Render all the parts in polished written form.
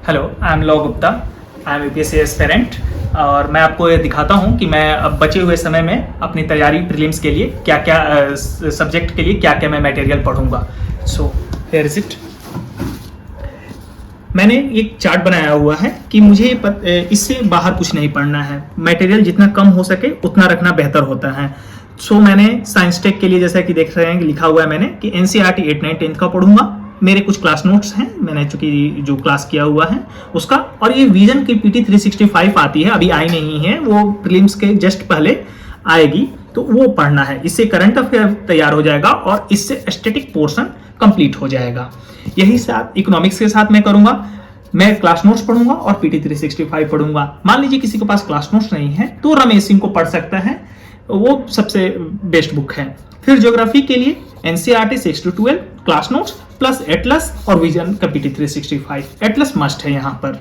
Hello, I am love Gupta. I am UPSC aspirant और मैं आपको ये दिखाता हूँ कि मैं अब बचे हुए समय में अपनी तैयारी प्रीलिम्स के लिए क्या क्या सब्जेक्ट के लिए क्या क्या मैं मटेरियल पढ़ूंगा। So here is it. मैंने एक चार्ट बनाया हुआ है कि मुझे इससे बाहर कुछ नहीं पढ़ना है। मटेरियल जितना कम हो सके उतना रखना बेहतर होता है। सो मैंने साइंस टेक के लिए जैसा कि देख रहे हैं कि लिखा हुआ है मैंने कि एनसीईआरटी 8, 9, 10 का पढ़ूंगा। मेरे कुछ क्लास नोट्स हैं, मैंने चूंकि जो क्लास किया हुआ है उसका, और ये विजन की पीटी 365 आती है, अभी आई नहीं है, वो प्रीलिम्स के जस्ट पहले आएगी, तो वो पढ़ना है। इससे करंट अफेयर तैयार हो जाएगा और इससे एस्थेटिक पोर्शन कंप्लीट हो जाएगा। यही साथ इकोनॉमिक्स के साथ मैं करूंगा। मैं क्लास नोट्स पढ़ूंगा और पीटी 365 पढ़ूंगा। मान लीजिए किसी के पास क्लास नोट्स नहीं है तो रमेश सिंह को पढ़ सकता है, वो सबसे बेस्ट बुक है। फिर ज्योग्राफी के लिए NCERT 6 to 12 class notes plus Atlas और विजन का पीटी 365। एटलस मस्ट है यहाँ पर।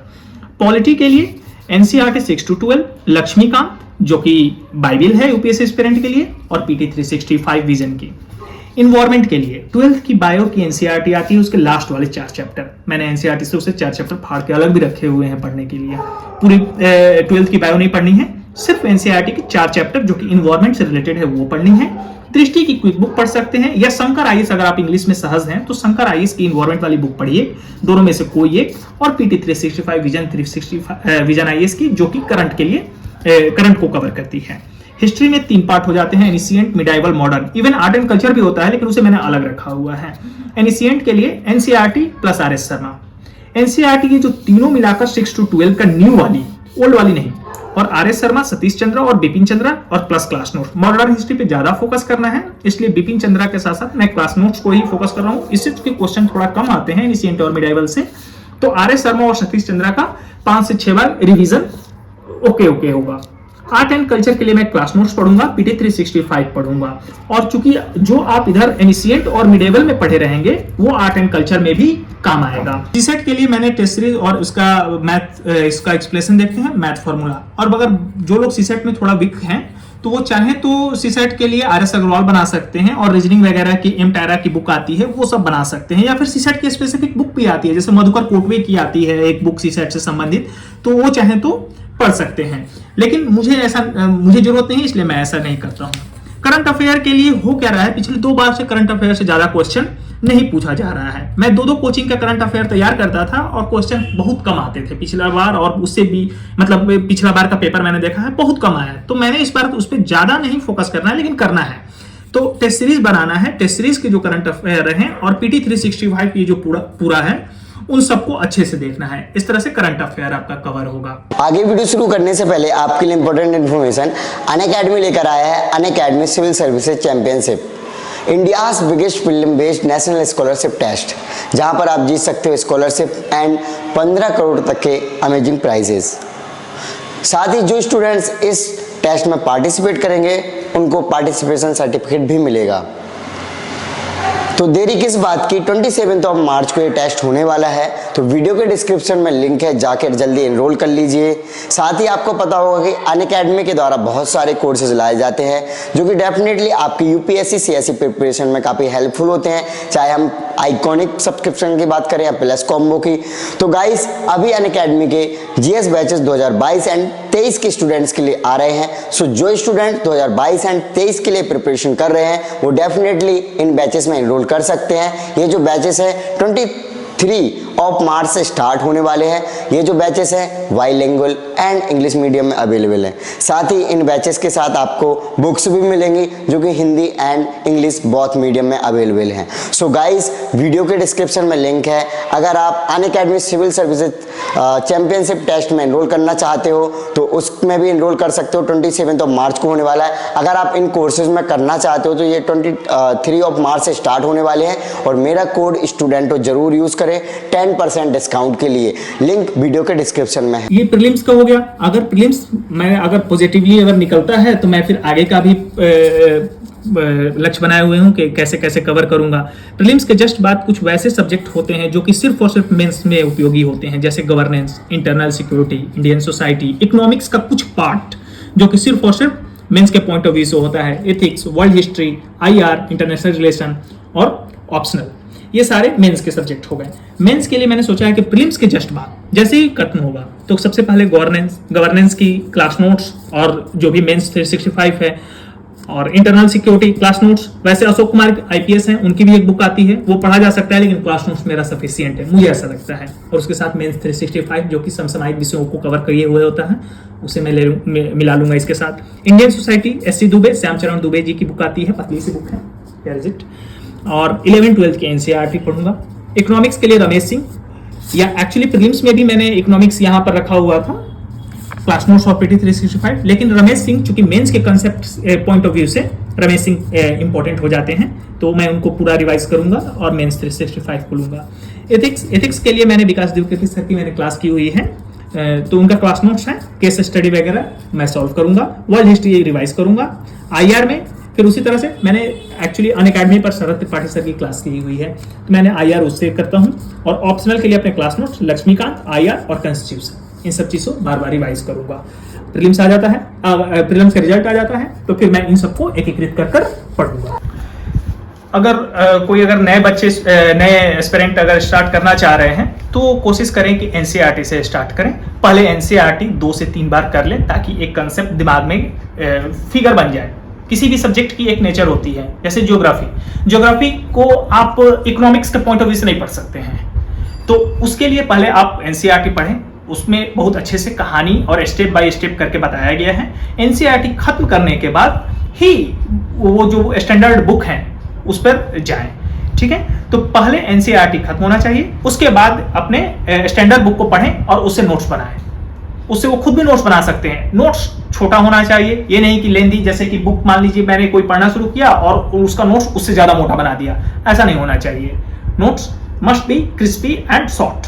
पॉलिटी के लिए एनसीईआरटी 6 to 12 लक्ष्मीकांत, जो कि बाइबिल है यूपीएससी एस्पिरेंट के लिए, और पीटी 365 विजन की। इन्वायरमेंट के लिए 12th की बायो की एनसीईआरटी आती है, उसके लास्ट वाले 4 चैप्टर मैंने एनसीईआरटी से उसे 4 चैप्टर फाड़ के अलग भी रखे हुए हैं पढ़ने के लिए। पूरी 12th की बायो नहीं पढ़नी है, सिर्फ एनसीईआरटी के 4 चैप्टर जो कि इन्वायरमेंट से रिलेटेड है वो पढ़नी है। दृष्टि की क्विक बुक पढ़ सकते हैं, या शंकर आईएएस, अगर आप इंग्लिश में सहज हैं तो शंकर आईएएस की इन्वायरमेंट वाली बुक पढ़िए, दोनों में से कोई एक। और पीटी 365 विजन 365 विजन आईएएस की, जो कि करंट के लिए करंट को कवर करती है। हिस्ट्री में 3 पार्ट हो जाते हैं, ancient, medieval, modern. Even art and culture भी होता है, लेकिन उसे मैंने अलग रखा हुआ है। एनिशिएंट के लिए NCERT plus RS Sharma. NCERT की जो तीनों मिलाकर 6 to 12 का न्यू वाली, ओल्ड वाली नहीं, और आरएस शर्मा, सतीश चंद्र और बिपिन चंद्रा, और plus class notes. Modern history पे ज्यादा फोकस करना है, इसलिए बिपिन चंद्रा के साथ साथ मैं क्लास नोट्स को ही फोकस कर रहा हूँ। इससे चूंकि क्वेश्चन थोड़ा कम आते हैं एनिशिएंट और मिडाइवल से, तो आरएस शर्मा और सतीश चंद्रा का 5 से 6 बार रिवीजन ओके होगा। आर्ट एंड कल्चर के लिए मैं क्लास नोट्स पढ़ूंगा, पीटी 365 पढ़ूंगा। और चूंकि जो आप इधर एनिशिएंट और मिडेवल में पढ़े रहेंगे वो आर्ट एंड कल्चर में भी काम आएगा। सीसेट के लिए मैंने टेस्ट सीरीज और उसका मैथ, इसका एक्सप्लेनेशन देखते हैं, मैथ फॉर्मूला। और अगर जो लोग सीसेट में थोड़ा वीक हैं तो वो चाहे तो सीसेट के लिए आरएस अग्रवाल बना सकते हैं, और रीजनिंग वगैरह की एमटायरा की बुक आती है वो सब बना सकते हैं, या फिर सीसेट की स्पेसिफिक बुक भी आती है, जैसे मधुकर कोटवे की आती है एक बुक सीसेट से संबंधित, तो वो चाहे तो पढ़ सकते हैं। लेकिन मुझे जरूरत नहीं, इसलिए मैं ऐसा नहीं करता हूं। करंट अफेयर के लिए हो क्या रहा है, पिछले 2 बार से करंट अफेयर से ज्यादा क्वेश्चन नहीं पूछा जा रहा है। मैं 2 कोचिंग का करंट अफेयर तैयार करता था और क्वेश्चन बहुत कम आते थे पिछला बार, और उससे भी मतलब पिछला बार का पेपर मैंने देखा है बहुत कम आया। तो मैंने इस बार उस पर ज्यादा नहीं फोकस करना है, लेकिन करना है तो टेस्ट सीरीज बनाना है। टेस्ट सीरीज के जो करंट अफेयर हैं और पीटी 365 की जो पूरा है, उन सबको अच्छे से देखना है। इस तरह से करंट अफेयर आपका कवर होगा। आगे वीडियो शुरू करने से पहले आपके लिए इंपॉर्टेंट इन्फॉर्मेशन, अनअकैडमी लेकर आया है Unacademy civil services championship, India's biggest film based national scholarship test, जहां पर आप जीत सकते हो स्कॉलरशिप एंड 15 करोड़ तक के अमेजिंग प्राइजेस। साथ ही जो स्टूडेंट्स इस टेस्ट में पार्टिसिपेट करेंगे उनको पार्टिसिपेशन सर्टिफिकेट भी मिलेगा। तो देरी किस बात की, 27 मार्च को ये टेस्ट होने वाला है, तो वीडियो के डिस्क्रिप्शन में लिंक है, जाकर जल्दी एनरोल कर लीजिए। साथ ही आपको पता होगा कि अनअकैडमी के द्वारा बहुत सारे कोर्सेज लाए जाते हैं जो कि डेफिनेटली आपकी यूपीएससी सीएससी प्रिपरेशन में काफ़ी हेल्पफुल होते हैं, चाहे हम आइकॉनिक सब्सक्रिप्शन की बात करें या प्लस कॉम्बो की। तो गाइस, अभी अनअकैडमी के जीएस बैचेस 2022 एंड 23 के स्टूडेंट्स के लिए आ रहे हैं। सो जो स्टूडेंट 2022 एंड 23 के लिए प्रिपरेशन कर रहे हैं वो डेफिनेटली इन बैचेस में एनरोल कर सकते हैं। ये जो बैचेस है 23 मार्च से स्टार्ट होने वाले हैं। ये जो बैचेस हैं बाइलिंगुअल एंड इंग्लिश मीडियम में अवेलेबल हैं। साथ ही इन बैचेस के साथ आपको बुक्स भी मिलेंगी जो कि Hindi and English both medium में अवेलेबल हैं। सो गाइस, वीडियो के डिस्क्रिप्शन में लिंक है। अगर आप Unacademy civil services championship test में एनरोल करना चाहते हो तो उसमें भी एनरोल कर सकते हो। 27 मार्च को होने वाला है। अगर आप इन कोर्सेज में करना चाहते हो तो ये 23 मार्च से स्टार्ट होने वाले हैं, और मेरा कोड स्टूडेंट जरूर यूज करें 10% डिस्काउंट के लिए। लिंक वीडियो के डिस्क्रिप्शन में है। ये प्रीलिम्स का हो गया। अगर प्रीलिम्स मैं अगर पॉजिटिवली अगर निकलता है तो मैं फिर आगे का भी लक्ष्य बनाए हुए हूँ कि कैसे कैसे कवर करूंगा। प्रीलिम्स के जस्ट बाद कुछ वैसे सब्जेक्ट होते हैं जो कि सिर्फ और सिर्फ मेंस में उपयोगी होते हैं, जैसे governance, internal security, Indian society, economics का कुछ पार्ट जो कि सिर्फ और सिर्फ मेंस के पॉइंट ऑफ व्यू से होता है, ethics, world history, IR, international relation, और ऑप्शनल। ये सारे मेंस के सब्जेक्ट हो गए। मेंस के लिए मैंने सोचा है कि प्रीलिम्स के जस्ट बाद जैसे ही खत्म होगा तो सबसे पहले गवर्नेंस की क्लास नोट्स और जो भी मेंस 365 है और इंटरनल सिक्योरिटी क्लास नोट्स, वैसे अशोक कुमार आईपीएस हैं उनकी भी एक बुक आती है, वो पढ़ा जा सकता है, लेकिन क्लास नोट्स मेरा सफिशिएंट है, मुझे ऐसा लगता है। और उसके साथ मेंस 365 जो कि समसामयिक विषयों को कवर किए हुए होता है, उसे मैं मिला लूंगा इसके साथ। Indian society SC Dubey, Shyamcharan Dubey ji की बुक आती है, पतली सी बुक है, वेयर इज इट। और 11-12 के एनसीईआरटी पढ़ूंगा। इकोनॉमिक्स के लिए रमेश सिंह, या एक्चुअली प्रीलिम्स में भी मैंने इकोनॉमिक्स यहाँ पर रखा हुआ था, क्लास नोट्स ऑफ पीटी 365, लेकिन रमेश सिंह चूंकि मेंस के कंसेप्ट पॉइंट ऑफ व्यू से रमेश सिंह इंपॉर्टेंट हो जाते हैं, तो मैं उनको पूरा रिवाइज करूंगा और मेंस 365 को लूंगा। एथिक्स के लिए मैंने विकास द्विवेदी सर की मैंने क्लास की हुई है, तो उनका क्लास नोट्स है, केस स्टडी वगैरह मैं सॉल्व करूंगा। वर्ल्ड हिस्ट्री रिवाइज करूंगा। आईआर में फिर उसी तरह से मैंने एक्चुअली अनअकैडमी पर शरद त्रिपाठी सर की क्लास की हुई है, तो मैंने आईआर उससे करता हूँ। और ऑप्शनल के लिए अपने क्लास नोट्स लक्ष्मीकांत, आईआर और कॉन्स्टिट्यूशन, इन सब चीज़ों बार बार रिवाइज करूंगा। प्रीलिम्स आ जाता है, प्रीलिम्स का रिजल्ट आ जाता है, तो फिर मैं इन सबको एकीकृत कर पढ़ूंगा। अगर नए बच्चे नए एस्पिरेंट अगर स्टार्ट करना चाह रहे हैं तो कोशिश करें कि एनसीईआरटी से स्टार्ट करें। पहले एनसीईआरटी 2 से 3 बार कर लें ताकि एक कंसेप्ट दिमाग में फिगर बन जाए। किसी भी सब्जेक्ट की एक नेचर होती है, जैसे ज्योग्राफी को आप इकोनॉमिक्स के पॉइंट ऑफ व्यू से नहीं पढ़ सकते हैं, तो उसके लिए पहले आप एनसीईआरटी पढ़ें। उसमें बहुत अच्छे से कहानी और स्टेप बाय स्टेप करके बताया गया है। एनसीईआरटी खत्म करने के बाद ही वो जो स्टैंडर्ड बुक है उस पर जाएं, ठीक है। तो पहले एनसीईआरटी खत्म होना चाहिए, उसके बाद अपने स्टैंडर्ड बुक को पढ़ें और उससे नोट्स बनाएं। उससे वो खुद भी नोट्स बना सकते हैं। नोट्स छोटा होना चाहिए, ये नहीं कि लेंदी, जैसे कि बुक मान लीजिए मैंने कोई पढ़ना शुरू किया और उसका नोट्स उससे ज्यादा मोटा बना दिया, ऐसा नहीं होना चाहिए। Notes must be crispy and short.